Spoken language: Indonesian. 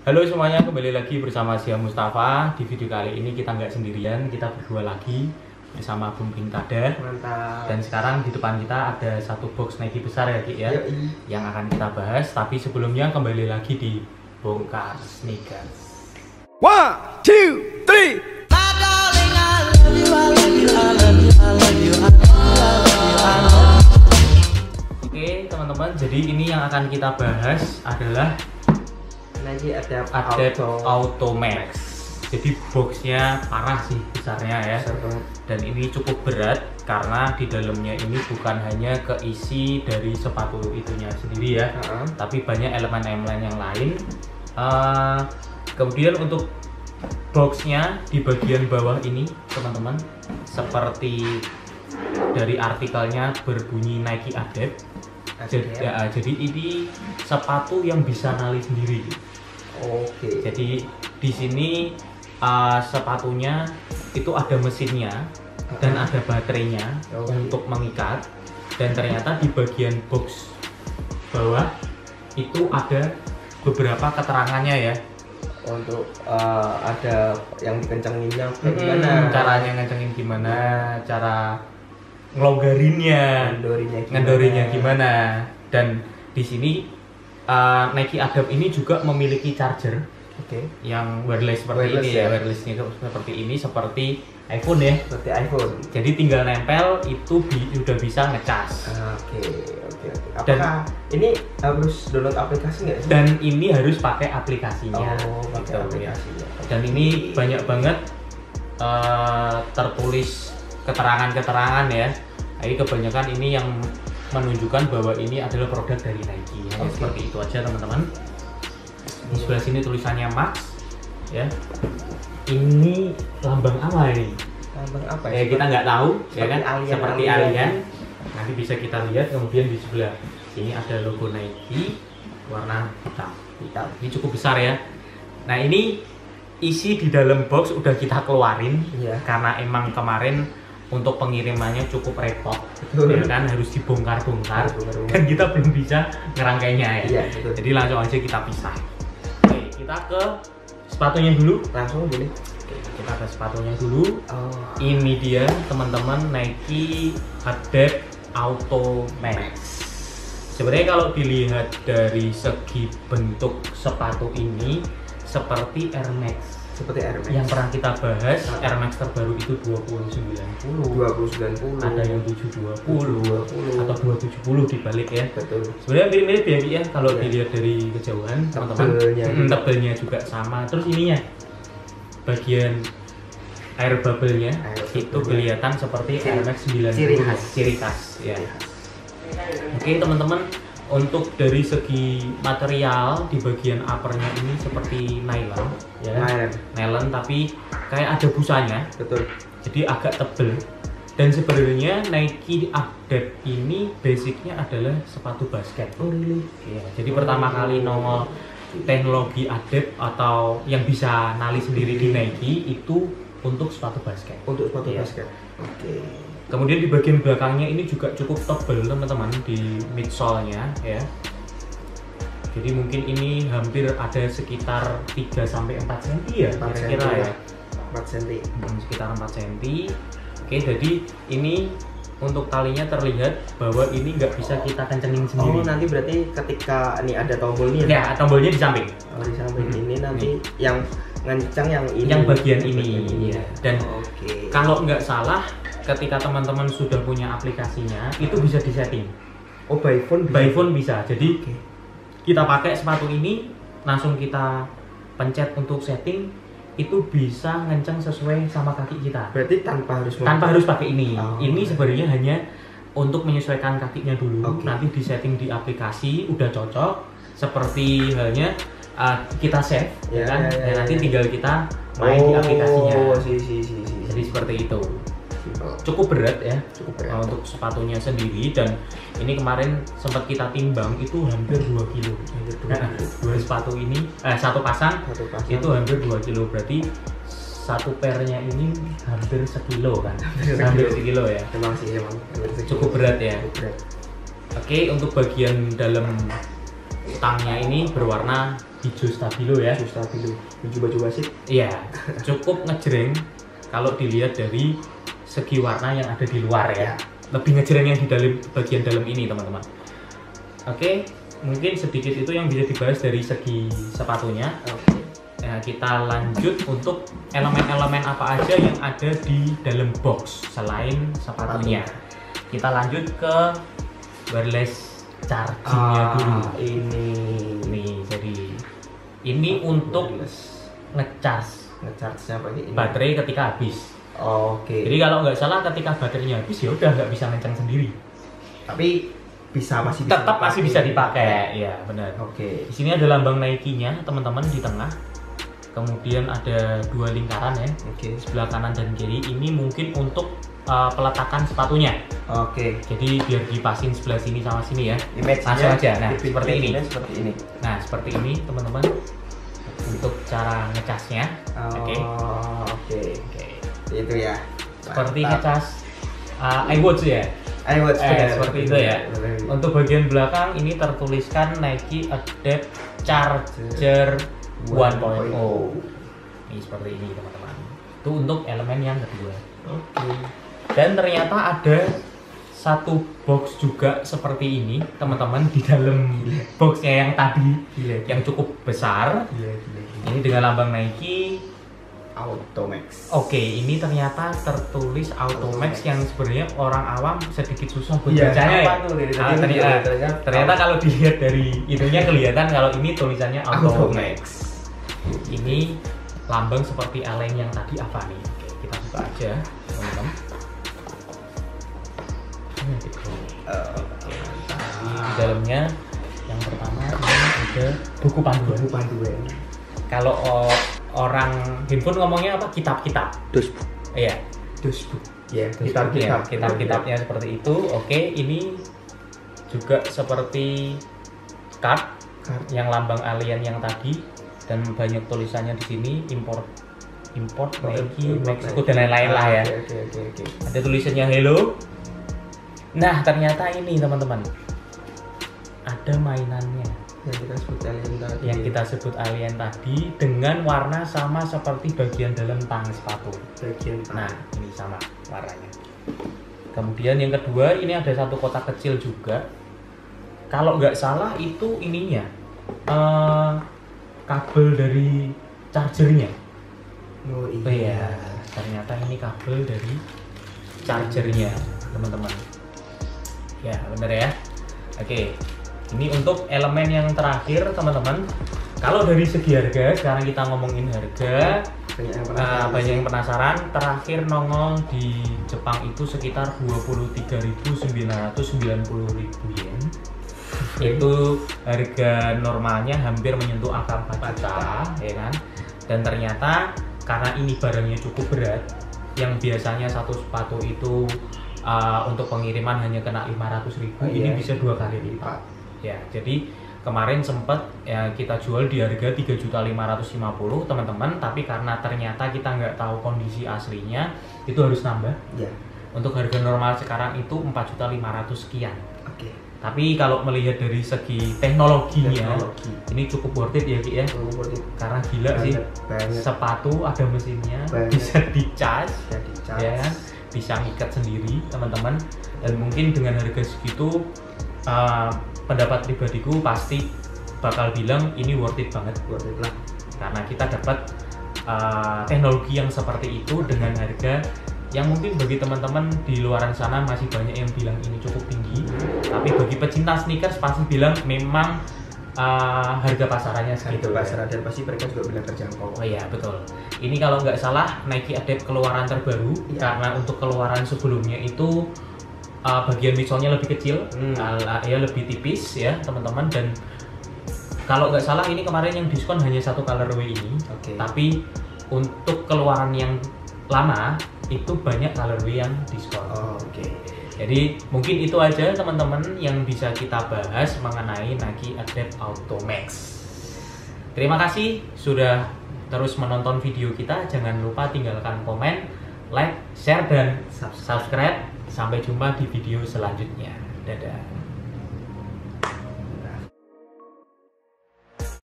Halo semuanya, kembali lagi bersama saya Mustafa. Di video kali ini kita nggak sendirian, kita berdua lagi bersama Bung Pintada. Mantap. Dan sekarang di depan kita ada satu box Nike besar ya Ki ya, yang akan kita bahas. Tapi sebelumnya kembali lagi di Bongkar Sneakers. 1, 2, 3. Oke teman-teman, jadi ini yang akan kita bahas adalah Nike Adapt Auto Max. Jadi boxnya parah sih besarnya ya. Besar banget. Dan ini cukup berat karena di dalamnya ini bukan hanya keisi dari sepatu itunya sendiri ya, tapi banyak elemen-elemen yang lain. Kemudian untuk boxnya di bagian bawah ini teman-teman, seperti dari artikelnya berbunyi Nike Adapt. Jadi ini sepatu yang bisa nali sendiri. Oke. Jadi di sini sepatunya itu ada mesinnya dan ada baterainya untuk mengikat, dan ternyata di bagian box bawah itu ada beberapa keterangannya ya. Untuk ada yang dikencengin gimana? Caranya ngencengin gimana, cara ngelonggarinnya, ngendorinya gimana. Dan di sini Nike Adapt ini juga memiliki charger yang wireless seperti ini ya, wirelessnya seperti ini, seperti iPhone ya, seperti iPhone. jadi tinggal nempel itu udah bisa ngecas. Oke. Apakah ini harus download aplikasi nggak sih? Dan ini harus pakai aplikasinya. Pakai aplikasinya. Dan ini banyak banget tertulis keterangan-keterangan ya. Jadi kebanyakan ini yang menunjukkan bahwa ini adalah produk dari Nike. Hanya seperti itu aja teman-teman. Di sebelah sini tulisannya Max ya. Ini lambang apa ini? Lambang apa ya? Kita nggak tahu ya kan, seperti alien. Nanti bisa kita lihat. Kemudian di sebelah sini ada logo Nike warna hitam. Ini cukup besar ya. Nah ini isi di dalam box udah kita keluarin karena emang kemarin untuk pengirimannya cukup repot, ya kan, harus dibongkar-bongkar dan kita belum bisa ngerangkainya ya. Jadi langsung aja kita pisah. Oke, kita ke sepatunya dulu. Langsung boleh. Oke, kita ke sepatunya dulu. Ini dia teman-teman, Nike Adapt Auto Max. Sebenarnya kalau dilihat dari segi bentuk sepatu ini seperti Air Max. Seperti Air Max yang pernah kita bahas. Air Max terbaru itu 2090, ada yang 720 atau 270 dibalik ya. Betul. Sebenarnya mirip-mirip ya kalau dilihat dari kejauhan teman-teman. Tebelnya juga sama. Terus ininya bagian air bubble-nya itu kelihatan seperti Air Max 90, ciri khas ya. Oke teman-teman, untuk dari segi material di bagian uppernya ini seperti nylon ya, nylon tapi kayak ada busanya. Betul. Jadi agak tebel. Dan sebenarnya Nike Adapt ini basicnya adalah sepatu basket. Ya, jadi pertama kali nongol teknologi Adapt atau yang bisa nali sendiri di Nike itu untuk sepatu basket. Untuk sepatu basket. Oke. Kemudian di bagian belakangnya ini juga cukup tebal teman-teman di midsole-nya ya. Jadi mungkin ini hampir ada sekitar 3 sampai 4 cm ya kira-kira ya. 4 cm. Sekitar 4 cm. Oke, jadi ini untuk talinya terlihat bahwa ini nggak bisa kita kencengin sendiri. Nanti berarti ketika ini ada tombolnya. Ya, tombolnya di samping. Di samping ini nanti yang ngencang yang ini. Yang bagian ini. Ya. Dan kalau nggak salah ketika teman-teman sudah punya aplikasinya itu bisa disetting. By phone bisa. By phone bisa. Jadi kita pakai sepatu ini langsung kita pencet untuk setting, itu bisa ngenceng sesuai sama kaki kita. Berarti tanpa harus pakai ini. Ini sebenarnya hanya untuk menyesuaikan kakinya dulu. Nanti disetting di aplikasi udah cocok. Seperti halnya kita save ya kan. Dan nanti tinggal kita main di aplikasinya. Jadi seperti itu. Cukup berat ya, untuk sepatunya sendiri. Dan ini kemarin sempat kita timbang itu hampir 2 kilo. Dua sepatu ini, satu pasang itu hampir 2 kilo. Berarti satu pairnya ini hampir sekilo kan? Hampir sekilo ya. Memang sih, cukup berat ya. Oke, untuk bagian dalam tangnya ini berwarna hijau stabilo ya. Hijau stabilo, baju wasit. Iya, cukup ngejreng kalau dilihat dari segi warna yang ada di luar ya. Lebih ngejreng yang di dalam bagian dalam ini teman-teman. Oke, mungkin sedikit itu yang bisa dibahas dari segi sepatunya. Nah, kita lanjut untuk elemen-elemen apa aja yang ada di dalam box selain sepatunya. Kita lanjut ke wireless chargingnya dulu. Ini Nih, jadi ini untuk ngecharge-nya apa ini? baterai ketika habis. Oke. Jadi kalau nggak salah ketika baterainya habis ya udah nggak bisa ngencang sendiri. Tapi masih Tetap masih bisa dipakai, ya benar. Oke. Di sini ada lambang Nike-nya teman-teman di tengah. Kemudian ada 2 lingkaran ya. Oke. Sebelah kanan dan kiri. Ini mungkin untuk peletakan sepatunya. Oke. Jadi biar dipasin sebelah sini sama sini ya. Image-nya Langsung aja. Nah, seperti ini. Seperti ini. Nah, seperti ini teman-teman. Untuk cara ngecasnya. Oke. Oke. Itu ya. Seperti ngecas iWatch ya. iWatch Seperti itu ya. Untuk bagian belakang ini tertuliskan Nike Adapt Charger 1.0. Ini seperti ini teman-teman. Itu untuk elemen yang kedua. Oke. Dan ternyata ada satu box juga seperti ini teman-teman di dalam boxnya yang tadi yang cukup besar. Ini dengan lambang Nike Automax. Oke, ini ternyata tertulis Automax yang sebenarnya orang awam sedikit susah buat Iya, bacanya ya. apa tuh? Ternyata kalau dilihat dari itunya kelihatan kalau ini tulisannya Automax. Ini lambang seperti Allen yang tadi apa nih? Oke, kita buka aja, teman-teman. Di dalamnya yang pertama ini ada buku panduan. Kalau orang handphone ngomongnya apa? Kitab-kitab. Dosbook. Iya. Dosbook. Ya, Kitab-kitabnya seperti itu. Oke, ini juga seperti card yang lambang alien yang tadi dan banyak tulisannya di sini import Nike, Meksiko dan lain-lain lah ya. Oke. Ada tulisannya hello. Nah, ternyata ini teman-teman. Ada mainannya yang kita sebut alien tadi. Dengan warna sama seperti bagian dalam tang sepatu. Nah, ini sama warnanya. Kemudian yang kedua ini ada satu kotak kecil juga. Kalau nggak salah itu ininya kabel dari chargernya. Oh iya. Ternyata ini kabel dari chargernya teman-teman. Ya benar ya. Oke. Ini untuk elemen yang terakhir teman-teman. Kalau dari segi harga, sekarang kita ngomongin harga. Banyak yang penasaran. Terakhir nongol di Jepang itu sekitar 23.990.000 yen. Itu harga normalnya hampir menyentuh angka 4 juta, ya kan? Dan ternyata karena ini barangnya cukup berat, yang biasanya satu sepatu itu untuk pengiriman hanya kena 500.000, ini bisa 2 kali lipat. Ya, jadi kemarin sempat ya kita jual di harga 3.550.000 teman-teman, tapi karena ternyata kita nggak tahu kondisi aslinya, itu harus nambah. Ya. Untuk harga normal sekarang itu 4.500 sekian. Oke. Tapi kalau melihat dari segi teknologinya, ini cukup worth it ya Ki ya. Karena gila sih, sepatu ada mesinnya, bisa dicas, ya kan? Bisa ngikat sendiri teman-teman. Dan mungkin dengan harga segitu, pendapat pribadiku pasti bakal bilang ini worth it banget, lah. Karena kita dapat teknologi yang seperti itu dengan harga yang mungkin bagi teman-teman di luaran sana masih banyak yang bilang ini cukup tinggi, tapi bagi pecinta sneakers pasti bilang memang harga pasarannya segitu. Pasaran dan pasti mereka juga bilang terjangkau. Oh iya betul. Ini kalau nggak salah Nike Adapt keluaran terbaru, karena untuk keluaran sebelumnya itu bagian misolnya lebih kecil, ya lebih tipis ya teman-teman. Dan kalau nggak salah ini kemarin yang diskon hanya satu colorway ini, tapi untuk keluaran yang lama itu banyak colorway yang diskon. Jadi mungkin itu aja teman-teman yang bisa kita bahas mengenai Nike Adapt Automax. Terima kasih sudah terus menonton video kita. Jangan lupa tinggalkan komen, like, share, dan subscribe. Sampai jumpa di video selanjutnya. Dadah.